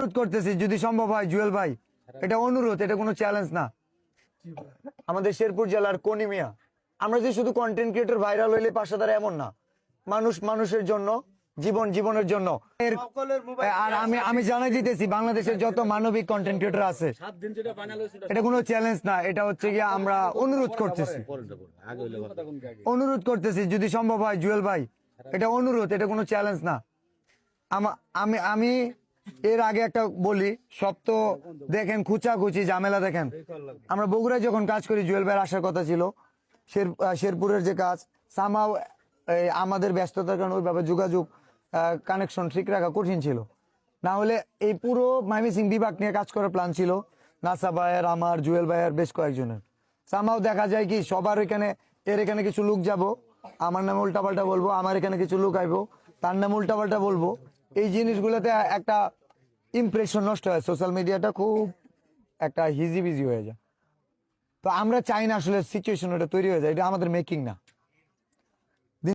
অনুরোধ করতেছি যদি সম্ভব হয় জুয়েল ভাই, এটা অনুরোধ, এটা কোনো চ্যালেঞ্জ না। আমাদের শেরপুর জেলার কোনি মিয়া, আমরা যে শুধু কন্টেন্ট ক্রিয়েটর ভাইরাল হইলে পাশে দাঁড়ায় এমন না, মানুষ মানুষের জন্য, জীবনের জন্য। আর আমি জানাই দিতেছি বাংলাদেশের যত মানবিক কন্টেন্ট ক্রিয়েটর আছে, এটা কোনো চ্যালেঞ্জ না, এটা হচ্ছে গিয়ে আমরা অনুরোধ করতেছি যদি সম্ভব হয় জুয়েল ভাই, এটা অনুরোধ, এটা কোনো চ্যালেঞ্জ না। আমি এর আগে একটা বলি, সব তো দেখেন খুচাখুচি ঝামেলা দেখেন। আমরা বগুড়ায় যখন কাজ করি জুয়েল ভাইয়ের আসার কথা ছিল, শেরপুরের যে কাজ সামাও আমাদের ব্যস্ততার কারণে ওইভাবে যোগাযোগ কানেকশন ঠিক রাখা কঠিন ছিল। না হলে এই পুরো ময়মনসিংহ বিভাগ নিয়ে কাজ করার প্ল্যান ছিল নাসা ভাইয়ের, আমার, জুয়েল ভাইয়ের, বেশ কয়েকজনের। সামাও দেখা যায় কি সবার এখানে কিছু লোক যাব, আমার নামে উল্টাপাল্টা বলবো, আমার এখানে কিছু লোক আইবো, তার নামে উল্টাপাল্টা বলবো। এই জিনিসগুলোতে একটা ইমপ্রেশন নষ্ট হয়, সোশ্যাল মিডিয়াটা খুব একটা হিজিবিজি হয়ে যায়। তো আমরা চাই না আসলে সিচুয়েশন ওটা তৈরি হয়ে যায়, এটা আমাদের মেকিং না।